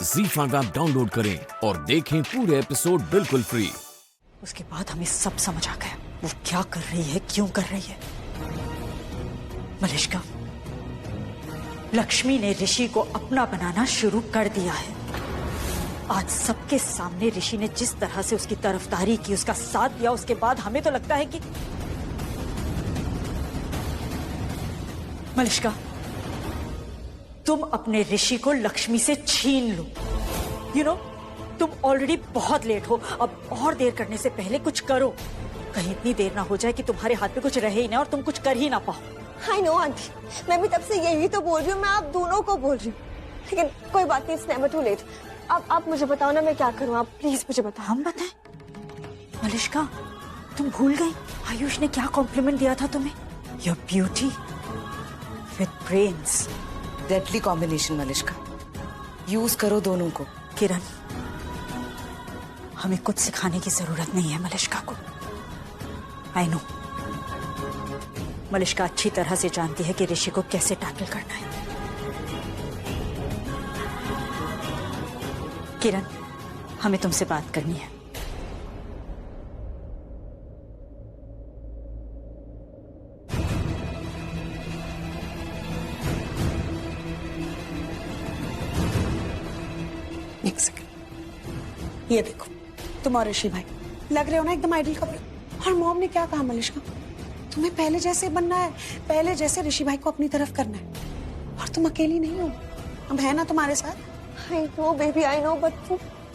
ZEE5 app download करें और देखें पूरे एपिसोड बिल्कुल फ्री। उसके बाद हमें सब समझ आ गया वो क्या कर रही है, क्यों कर रही है। मलिष्का, लक्ष्मी ने ऋषि को अपना बनाना शुरू कर दिया है। आज सबके सामने ऋषि ने जिस तरह से उसकी तरफदारी की, उसका साथ दिया, उसके बाद हमें तो लगता है कि मलिष्का, तुम अपने ऋषि को लक्ष्मी से छीन लो। यू नो, तुम ऑलरेडी बहुत लेट हो। अब और देर करने से पहले कुछ करो। कहीं इतनी देर ना हो जाए कि तुम्हारे हाथ में कुछ रहे ही ना और तुम कुछ कर ही ना पाओ। आई नो आंटी, मैं भी तब से यही तो बोल रही हूँ, मैं आप दोनों को बोल रही हूँ, लेकिन कोई बात नहीं, इट्स नेवर टू लेट। अब आप मुझे बताओ ना, मैं क्या करूँ, आप प्लीज मुझे बताओ। हम बताएं? मलिष्का, तुम भूल गई आयुष ने क्या कॉम्प्लीमेंट दिया था तुम्हें? Your beauty with brains. Deadly combination Malishka, use करो दोनों को। किरण, हमें कुछ सिखाने की जरूरत नहीं है मलिष्का को। आई नो, मलिष्का अच्छी तरह से जानती है कि ऋषि को कैसे टैकल करना है। किरण, हमें तुमसे बात करनी है। एक सेकंड, ये देखो, तुम और ऋषि भाई लग रहे हो ना एकदम आइडियल कपल। और मॉम ने क्या कहा मलिष्का, तुम्हें पहले जैसे बनना है, पहले जैसे ऋषि भाई को अपनी तरफ करना है। और तुम अकेली नहीं हो, अब है ना तुम्हारे साथ। I know baby, I know, but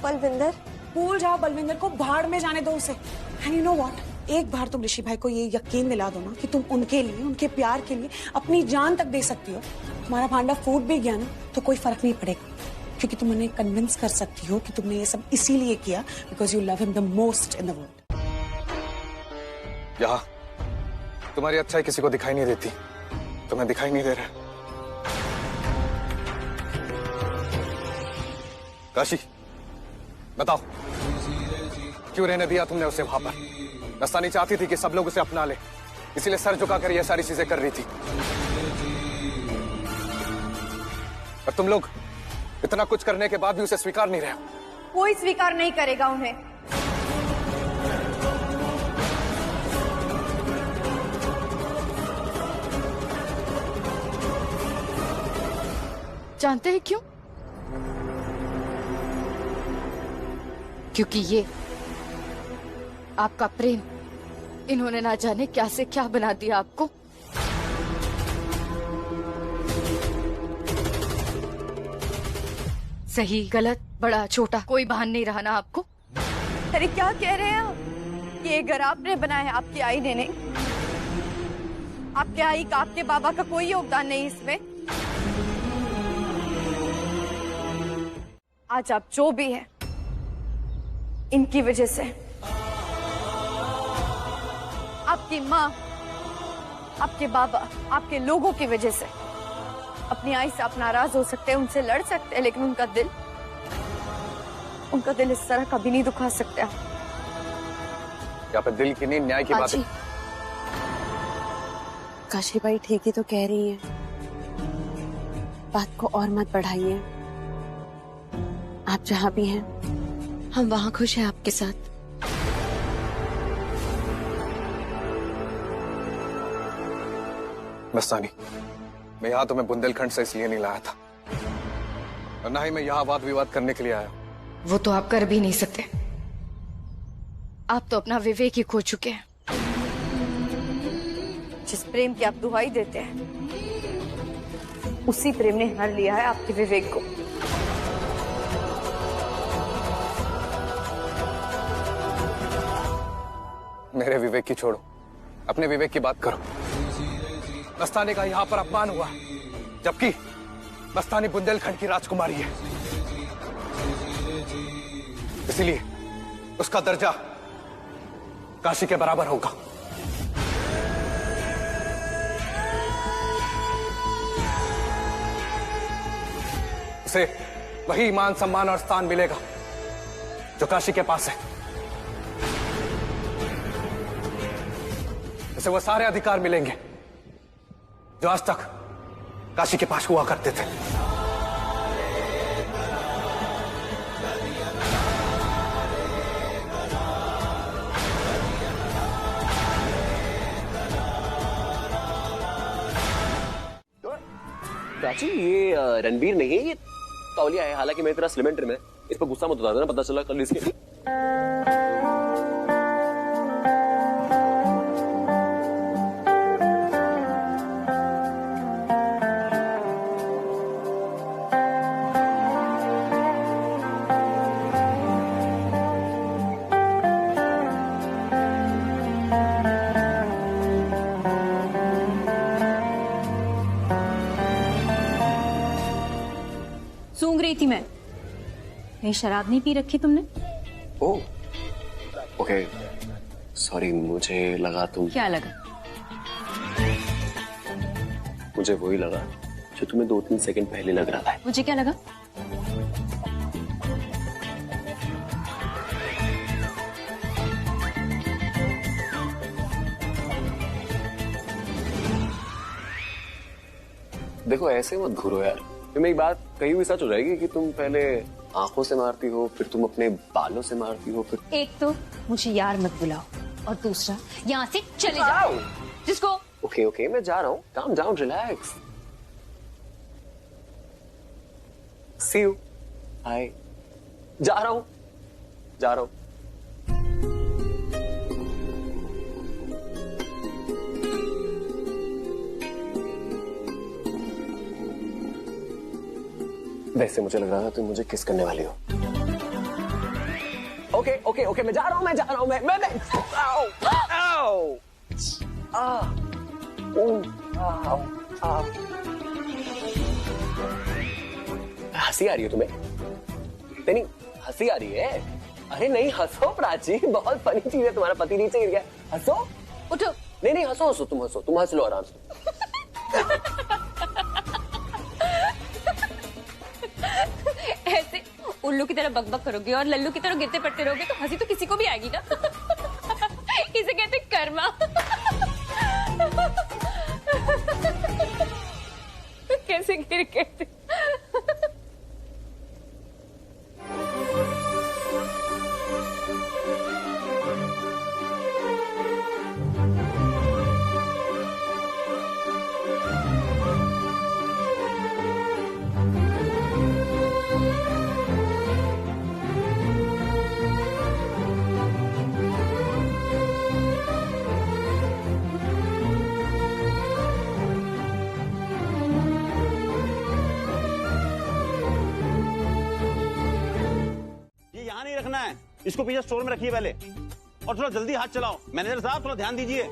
Balwinder. भूल जाओ बलविंदर को, भाड़ में जाने दो उसे। एंड यू नो व्हाट, एक बार तुम ऋषि भाई को ये यकीन दिला दो ना कि तुम उनके लिए, उनके प्यार के लिए अपनी जान तक दे सकती हो। तुम्हारा भांडा फूट भी गया ना तो कोई फर्क नहीं पड़ेगा, क्योंकि तुम उन्हें कन्विंस कर सकती हो कि तुमने ये सब इसीलिए किया because you love him the most in the world. यहाँ तुम्हारी अच्छाई किसी को दिखाई नहीं देती, तुम्हें दिखाई नहीं दे रहा। काशी, बताओ क्यों रहने दिया तुमने उसे वहां पर? दस्तानी चाहती थी कि सब लोग उसे अपना ले, इसीलिए सर झुकाकर ये सारी चीजें कर रही थी। और तुम लोग इतना कुछ करने के बाद भी उसे स्वीकार नहीं रहे हो। कोई स्वीकार नहीं करेगा उन्हें। जानते हैं क्यों? क्योंकि ये आपका प्रेम, इन्होंने ना जाने क्या से क्या बना दिया आपको। सही गलत, बड़ा छोटा, कोई भान नहीं रहा ना आपको। अरे क्या कह रहे हैं आप? ये घर आपने बनाया, आपकी आई ने नहीं। आपके आई का, आपके बाबा का कोई योगदान नहीं इसमें। आज आप जो भी हैं, इनकी वजह से। आपकी माँ, आपके बाबा, आपके लोगों की वजह से। अपनी आई से आप नाराज हो सकते हैं, उनसे लड़ सकते हैं, लेकिन उनका दिल इस तरह कभी नहीं दुखा सकते आप। यहाँ पे दिल की नहीं, न्याय की बात है। काशी भाई ठीक ही तो कह रही हैं, बात को और मत बढ़ाइए। आप जहां भी हैं, हम वहां खुश हैं आपके साथ। मस्तानी, मैं यहाँ तुम्हें बुंदेलखंड से इसलिए नहीं लाया था, और ना ही मैं यहाँ वाद विवाद करने के लिए आया हूँ। वो तो आप कर भी नहीं सकते। आप तो अपना विवेक ही खो चुके हैं। जिस प्रेम की आप दुहाई देते हैं, उसी प्रेम ने हर लिया है आपके विवेक को। मेरे विवेक की छोड़ो, अपने विवेक की बात करो। मस्तानी का यहाँ पर अपमान हुआ, जबकि मस्तानी बुंदेलखंड की राजकुमारी है। इसीलिए उसका दर्जा काशी के बराबर होगा। उसे वही मान, सम्मान और स्थान मिलेगा जो काशी के पास है। उसे वो सारे अधिकार मिलेंगे जो आज तक काशी के पास हुआ करते थे। प्राची ये रणबीर नहीं है, ये तौलिया है। हालांकि मेरी तरह स्लिमेंटर में इस पर गुस्सा मत उतार देना, पता चला कल इसके। सूंघ रही थी मैं, कहीं शराब नहीं पी रखी तुमने? ओह ओके सॉरी, मुझे लगा तुम। क्या लगा? मुझे वही लगा जो तुम्हें 2-3 सेकंड पहले लग रहा था। मुझे क्या लगा? देखो ऐसे मत घूरो यार, फिर मेरी बात कहीं हुई सच हो जाएगी कि तुम पहले आंखों से मारती हो, फिर तुम अपने बालों से मारती हो, फिर। एक तो मुझे यार मत बुलाओ, और दूसरा यहाँ से चले जाओ। जिसको ओके ओके मैं जा रहा हूँ, calm down, relax. See you, hi. जा रहा हूँ, जा रहा हूँ। वैसे मुझे लग रहा था तुम मुझे किस करने वाली हो। ओके ओके ओके मैं जा रहा हूँ, मैं जा रहा हूँ, मैं आओ आओ आओ आओ। हंसी आ रही है तुम्हें? नहीं हंसी आ रही है? अरे नहीं हंसो प्राची, बहुत फनी चीज है, तुम्हारा पति नीचे गिर गया, हंसो। उठो। नहीं हंसो हंसो, तुम हंसो, तुम हंस लो आराम से। ऐसे उल्लू की तरह बकबक करोगे और लल्लू की तरह गिरते पड़ते रहोगे तो हंसी तो किसी को भी आएगी ना। इसे कहते कर्मा। कैसे गिर कहते। इसको पीछे स्टोर में रखिए पहले, और थोड़ा जल्दी हाथ चलाओ। मैनेजर साहब थोड़ा ध्यान दीजिए।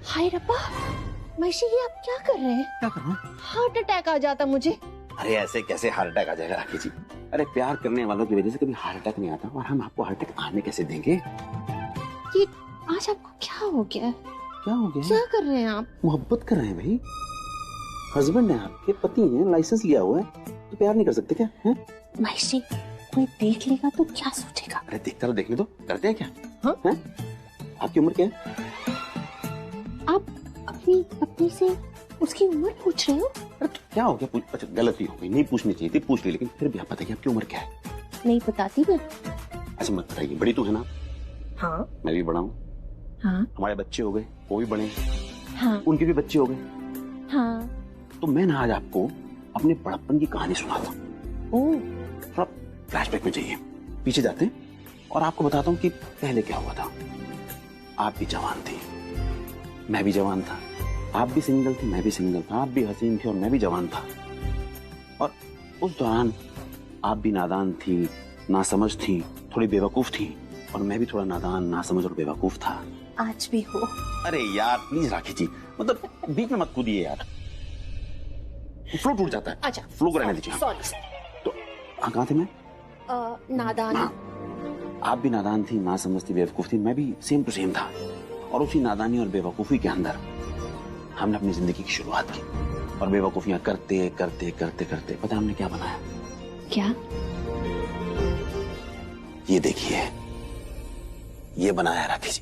हाय रब्बा, मशी ये आप क्या कर रहे हैं? क्या कर रहा हूँ? हार्ट अटैक आ जाता मुझे। अरे ऐसे कैसे हार्ट अटैक आ जाएगा राखी जी? अरे प्यार करने वालों की वजह से कभी हार्ट अटैक नहीं आता, और हम आपको हार्ट अटैक आने कैसे देंगे? ये आज आपको क्या हो गया? क्या हो गया? क्या कर रहे हैं आप? मोहब्बत कर रहे हैं भाई, हस्बैंड है आपके, पति हैं, लाइसेंस लिया हुआ है, तो प्यार नहीं कर सकते क्या? हैं? मशी कोई देख लेगा तो क्या सोचेगा? अरे देखता तो देखने दो, करते हैं क्या? हाँ? हैं? आपकी उम्र क्या है? आप अपनी पत्नी से उसकी उम्र पूछ रहे हो? अरे तो क्या हो गया? अच्छा गलती हो गई, नहीं पूछनी चाहिए थी, पूछ ली, लेकिन फिर भी आप बताइए आपकी उम्र क्या है? नहीं बताती मैं। अच्छा मत बताइए, बड़ी तो है ना? हाँ। मैं भी बड़ा हूँ। हाँ। हमारे बच्चे हो गए, वो भी बड़े हैं। हाँ। उनके भी बच्चे हो गए। हाँ। तो मैं ना आज आपको अपने बड़प्पन की कहानी सुनाता हूँ। ओह। थोड़ा फ्लैशबैक में जाइए, पीछे जाते हैं और आपको बताता हूँ कि पहले क्या हुआ था। आप भी जवान थी, मैं भी जवान था, आप भी सिंगल थी, मैं भी सिंगल था, आप भी हसीन थी और मैं भी जवान था। और उस दौरान आप भी नादान थी, नासमझ थी, थोड़ी बेवकूफ थी, और मैं भी थोड़ा नादान, नासमझ और बेवकूफ था। आज भी हो। अरे यार प्लीज राखी जी, मतलब बीच में मत कूदिए यार, फ्लो टूट जाता है। अच्छा फ्लो को रहने दीजिए। सॉरी। तो कहाँ थे मैं? नादान। आप भी नादान थी, नासमझ थी, बेवकूफ थी, मैं भी सेम टू सेम था। और उसी नादानी और बेवकूफी के अंदर हमने अपनी जिंदगी की शुरुआत की, और बेवकूफियां करते करते करते करते पता हमने क्या बनाया? क्या? ये देखिए, ये बनाया राखी जी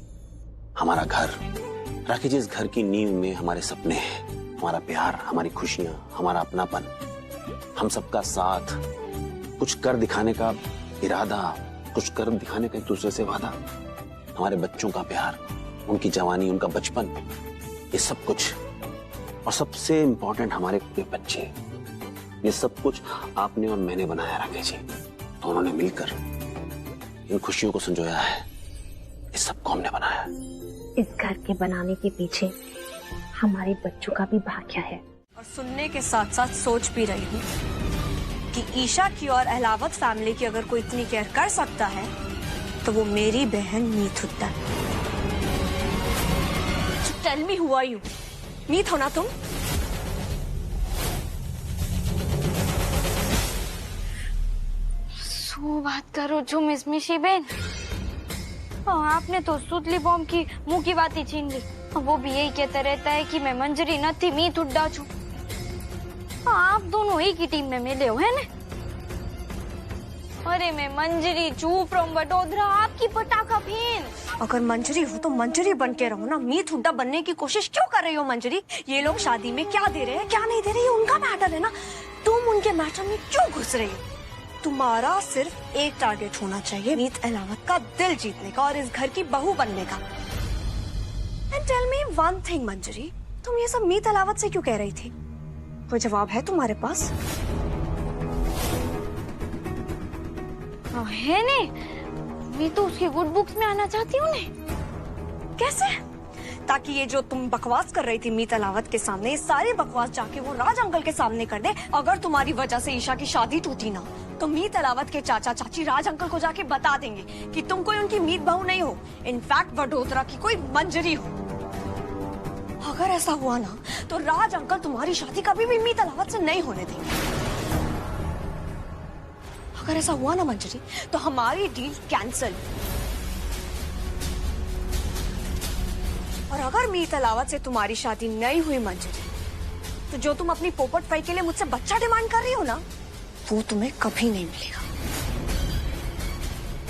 हमारा घर। राखी जी इस घर की नींव में हमारे सपने हैं, हमारा प्यार, हमारी खुशियां, हमारा अपनापन, हम सबका साथ, कुछ कर दिखाने का इरादा, कुछ कर्म दिखाने का एक दूसरे से वादा, हमारे बच्चों का प्यार, उनकी जवानी, उनका बचपन, ये सब कुछ, और सबसे इंपॉर्टेंट हमारे बच्चे, ये सब कुछ आपने और मैंने बनाया राकेश जी। दोनों ने मिलकर इन खुशियों को संजोया है। इस सब को हमने बनाया। इस घर के बनाने के पीछे हमारे बच्चों का भी भाग्य है। और सुनने के साथ साथ सोच भी रही हूँ कि ईशा की और अहलावत फैमिली की अगर कोई इतनी केयर कर सकता है तो वो मेरी बहन Meet Hooda. Tell me who are you? Meet हो ना तुम? શું વાત કરો છો મિસ મિશી બેન? आपने तो सुतली बॉम्ब की मुंह की बात ही छीन ली। वो भी यही कहता रहता है कि मैं मंजरी नहीं मीत हुड्डा छू। आप दोनों एक ही टीम में मिले हो है ना? अरे मैं मंजरी छू फ्रॉम वडोदरा, आपकी पटाखा फीन। अगर मंजरी हो तो मंजरी बन के रहो ना। मीत हुड्डा बनने की कोशिश क्यों कर रही हो मंजरी? ये लोग शादी में क्या दे रहे हैं क्या नहीं दे रहे, ये उनका मैटर है ना। तुम उनके मैटर में क्यों घुस रही हो? तुम्हारा सिर्फ एक टारगेट होना चाहिए, मीत अहलावत का दिल जीतने का और इस घर की बहू बनने का। And tell me one thing Manjari, तुम ये सब मीत अहलावत से क्यों कह रही थी? कोई जवाब है तुम्हारे पास? है ने, मैं तो उसके गुड बुक्स में आना चाहती हूँ ने। कैसे? ताकि ये जो तुम बकवास कर रही थी मीत अहलावत के सामने, ये सारी बकवास जाके वो राज अंकल के सामने कर दे। अगर तुम्हारी वजह से ईशा की शादी टूटी ना तो मीत अहलावत के चाचा चाची राज अंकल को जाके बता देंगे कि तुम कोई उनकी मीत बहू नहीं हो, इनफैक्ट वडोदरा की कोई मंजरी हो। अगर ऐसा हुआ ना तो राज अंकल तुम्हारी शादी कभी भी मीत अहलावत से नहीं होने देंगे। अगर ऐसा हुआ ना मंजरी तो हमारी डील कैंसिल। और अगर मीत अहलावत से तुम्हारी शादी नहीं हुई मंजरी, तो जो तुम अपनी पोपट फाई के लिए मुझसे बच्चा डिमांड कर रही हो ना, वो तुम्हें कभी नहीं मिलेगा।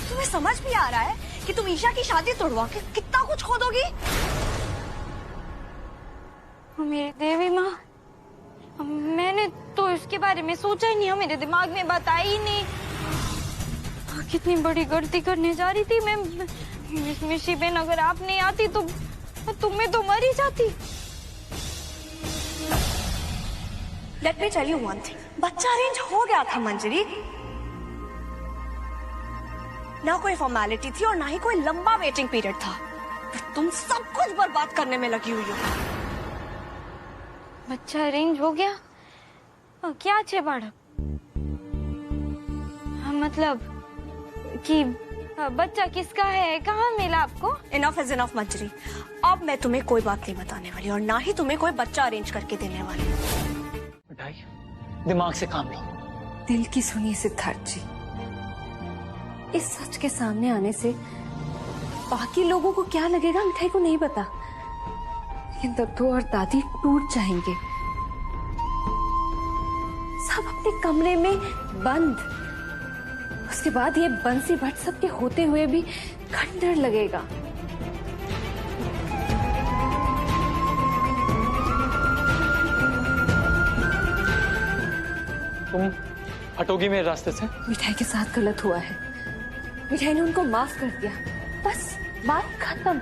तुम्हें समझ भी आ रहा है कि तुम ईशा की शादी तोड़वा के कितना कुछ खो दोगी? मेरी देवी माँ, मैंने तो इसके बारे में सोचा ही नहीं, मेरे दिमाग में बात आई ही नहीं। कितनी बड़ी गलती करने जा रही थी मैं। मिस मिशी बेन, अगर आप नहीं आती तो तुम्हें तो मर ही जाती। Let me tell you one thing, बच्चा अरेंज हो गया था मंजरी। ना कोई फॉर्मेलिटी थी और ना ही कोई लंबा वेटिंग पीरियड था। तुम सब कुछ बर्बाद करने में लगी हुई हो। बच्चा अरेंज हो गया? क्या छे बाड़क? मतलब कि बच्चा किसका है, कहाँ मिला आपको? इनफ इज इनफ मंजरी, अब मैं तुम्हें कोई बात नहीं बताने वाली और ना ही तुम्हें कोई बच्चा अरेंज करके देने वाली। मिठाई, दिमाग से काम लो। दिल की सुनिए सिद्धार्थ जी, इस सच के सामने आने से बाकी लोगों को क्या लगेगा मिठाई को नहीं पता, लेकिन दद्दू और दादी टूट जाएंगे। सब अपने कमरे में बंद। उसके बाद ये बंसी भट्ट सबके होते हुए भी खंडर लगेगा। तुम हटोगी मेरे रास्ते से? मिठाई के साथ गलत हुआ है, मिठाई ने उनको माफ कर दिया, बस बात खत्म।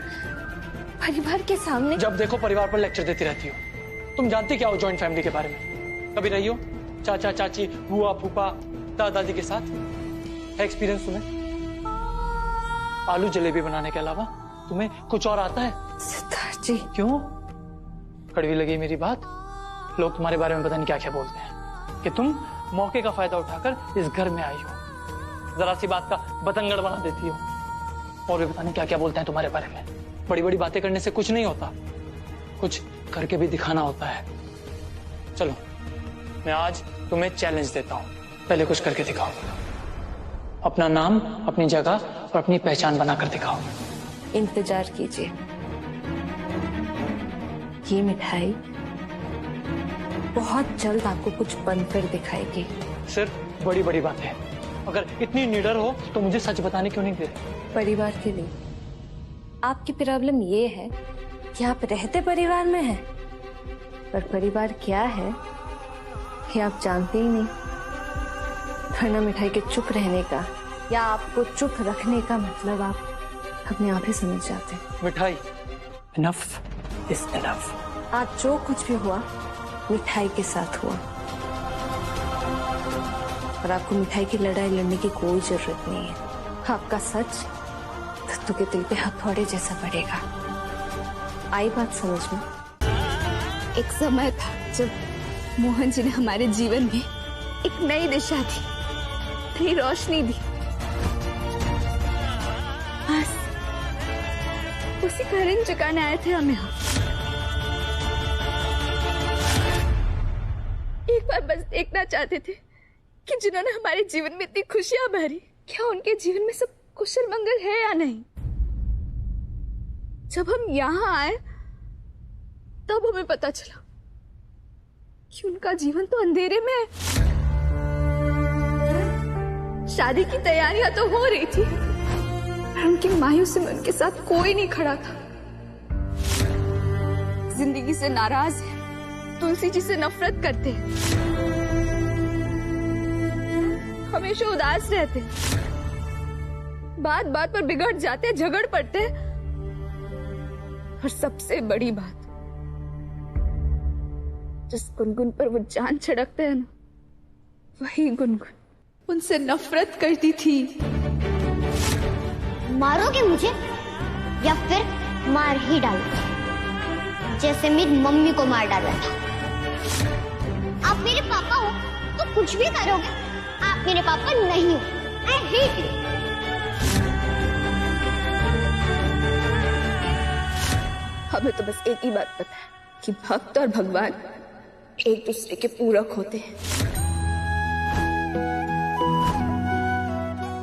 परिवार के सामने जब देखो परिवार पर लेक्चर देती रहती हो। तुम जानती क्या हो जॉइंट फैमिली के बारे में? कभी रही हो चाचा चाची, बुआ फूफा, दादा दादी के साथ? है एक्सपीरियंस तुम्हें? आलू जलेबी बनाने के अलावा तुम्हें कुछ और आता है? सिद्धार्थ जी, क्यों कड़वी लगी मेरी बात? लोग तुम्हारे बारे में पता नहीं क्या क्या बोलते हैं कि तुम मौके का फायदा उठाकर इस घर में आई हो, जरा सी बात का बतंगड़ बना देती हो, और भी पता नहीं क्या क्या बोलते हैं तुम्हारे बारे में। बड़ी बड़ी बातें करने से कुछ नहीं होता, कुछ करके भी दिखाना होता है। चलो मैं आज तुम्हें चैलेंज देता हूं, पहले कुछ करके दिखाओ। अपना नाम, अपनी जगह और अपनी पहचान बनाकर दिखाओ। इंतजार कीजिए, ये मिठाई बहुत जल्द आपको कुछ बनकर दिखाएगी। सिर्फ बड़ी बड़ी बातें। अगर इतनी निडर हो तो मुझे सच बताने क्यों नहीं दे रहे? परिवार के लिए आपकी प्रॉब्लम ये है कि आप रहते परिवार में हैं, पर परिवार क्या है ये आप जानते ही नहीं। वरना मिठाई के चुप रहने का या आपको चुप रखने का मतलब आप अपने आप ही समझ जाते हैं। मिठाई, इनफ इज इनफ। आज जो कुछ भी हुआ मिठाई के साथ हुआ, और आपको मिठाई की लड़ाई लड़ने की कोई जरूरत नहीं है। आपका सच दत्तू के दिल पे हथौड़े जैसा पड़ेगा। आई बात समझ में? एक समय था जब मोहन जी ने हमारे जीवन में एक नई दिशा दी, नई रोशनी दी। बस उसी का ऋण चुकाने आए थे हम यहाँ। एक बार बस देखना चाहते थे कि जिन्होंने हमारे जीवन में इतनी खुशियां भरी, क्या उनके जीवन में सब कुशल मंगल है या नहीं। जब हम यहाँ आए तब हमें पता चला कि उनका जीवन तो अंधेरे में है। शादी की तैयारियां तो हो रही थी, पर उनकी मायूसी में उनके साथ कोई नहीं खड़ा था। जिंदगी से नाराज है, तुलसी जी से नफरत करते हैं, हमेशा उदास रहते हैं, बात बात पर बिगड़ जाते हैं, झगड़ पड़ते हैं। और सबसे बड़ी बात, जिस गुनगुन पर वो जान छिड़कते हैं ना, वही गुनगुन उनसे नफरत करती थी। मारोगे मुझे या फिर मार ही डालोगे, जैसे मेरी मम्मी को मार डाला था। आप मेरे पापा हो तो कुछ भी करोगे, आप मेरे पापा नहीं हो। I hate you. हमें तो बस एक ही बात पता है कि भक्त और भगवान एक दूसरे के पूरक होते हैं।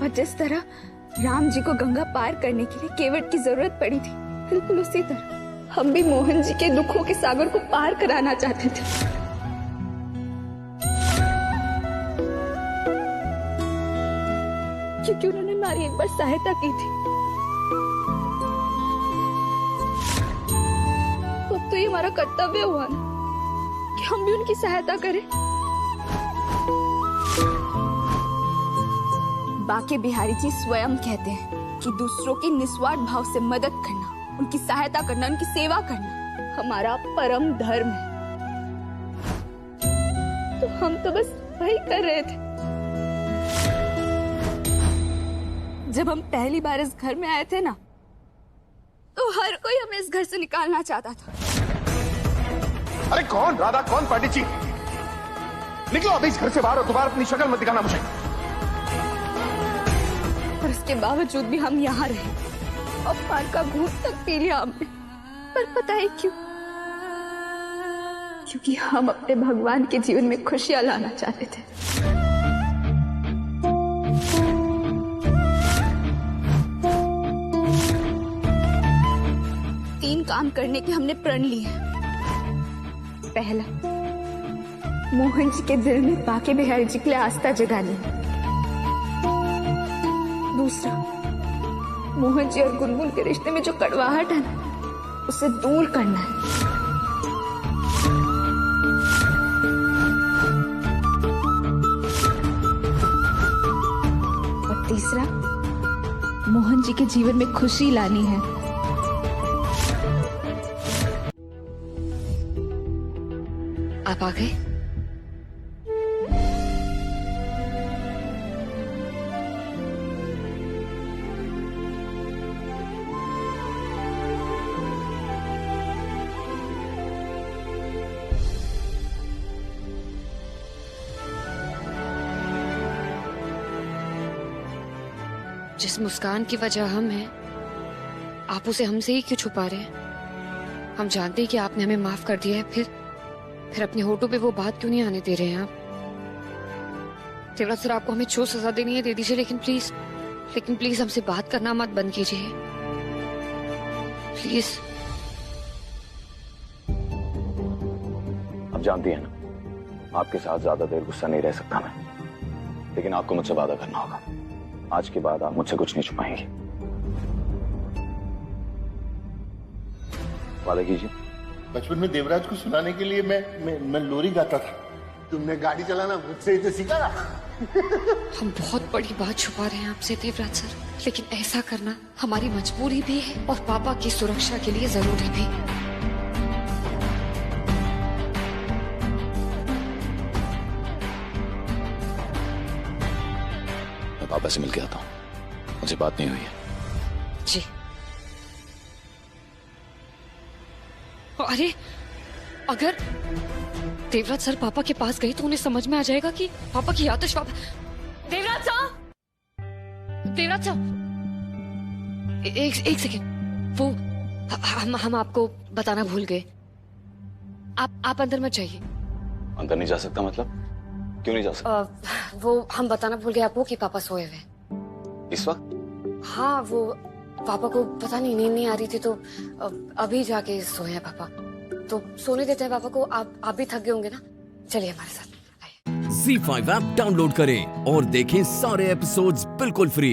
और जिस तरह राम जी को गंगा पार करने के लिए केवट की जरूरत पड़ी थी, बिल्कुल उसी तरह हम भी मोहन जी के दुखों के सागर को पार कराना चाहते थे। क्योंकि उन्होंने हमारी एक बार सहायता की थी, तो अब तो ये हमारा कर्तव्य हुआ ना कि हम भी उनकी सहायता करें। बाके बिहारी जी स्वयं कहते हैं कि दूसरों की निस्वार्थ भाव से मदद करना, उनकी सहायता करना, उनकी सेवा करना हमारा परम धर्म है। तो हम तो बस वही कर रहे थे। जब हम पहली बार इस घर में आए थे ना, तो हर कोई हमें इस घर से निकालना चाहता था। अरे कौन राधा, कौन पंडित जी? निकलो अभी इस घर से बाहर और दोबारा अपनी शक्ल मत दिखाना मुझे। और इसके बावजूद भी हम यहाँ रहे और पान का घूंट तक पी लिया हमने। पर पता है क्यों? क्योंकि हम अपने भगवान के जीवन में खुशियां लाना चाहते थे। तीन काम करने के हमने प्रण लिए। पहला, मोहन जी के दिल में बाके बिहारी जी के लिए आस्था जगानी। दूसरा, मोहन जी और गुनगुन के रिश्ते में जो कड़वाहट है ना, उसे दूर करना है। और तीसरा, मोहन जी के जीवन में खुशी लानी है। आप आ गए? जिस मुस्कान की वजह हम हैं, आप उसे हमसे ही क्यों छुपा रहे हैं? हम जानते हैं कि आपने हमें माफ कर दिया है, फिर अपने होठों पे वो बात क्यों नहीं आने दे रहे हैं आप? देवराज सर, आपको हमें जो सजा देनी है दे दीजिए, लेकिन प्लीज हमसे बात करना मत बंद कीजिए, प्लीज। आप जानती हैं ना, आपके साथ ज्यादा देर गुस्सा नहीं रह सकता मैं, लेकिन आपको मुझसे वादा करना होगा। आज के बाद आप मुझसे कुछ नहीं छुपाएंगे। वादा कीजिए। बचपन में देवराज को सुनाने के लिए मैं लोरी गाता था, तुमने गाड़ी चलाना मुझसे ही तो सीखा ना। हम बहुत बड़ी बात छुपा रहे हैं आपसे देवराज सर, लेकिन ऐसा करना हमारी मजबूरी भी है और पापा की सुरक्षा के लिए जरूरी भी। मैं पापा से मिलके आता हूँ, मुझे बात नहीं हुई है। जी। अरे अगर देवराज सर पापा के पास गए तो उन्हें समझ में आ जाएगा कि पापा की आतिश पापा। देवराज सर, देवराज सर, एक सेकेंड, वो हम आपको बताना भूल गए। आप अंदर मत जाइए। अंदर नहीं जा सकता मतलब? क्यों नहीं जा सकता? वो हम बताना भूल गए आपको कि पापा सोए हुए इस वक्त? हाँ, वो पापा को पता नहीं नींद नहीं आ रही थी तो अभी जाके सोए हैं पापा, तो सोने देते हैं पापा को। आप भी थक गए होंगे ना, चलिए हमारे साथ। ZEE5 ऐप डाउनलोड करें और देखें सारे एपिसोड्स बिल्कुल फ्री।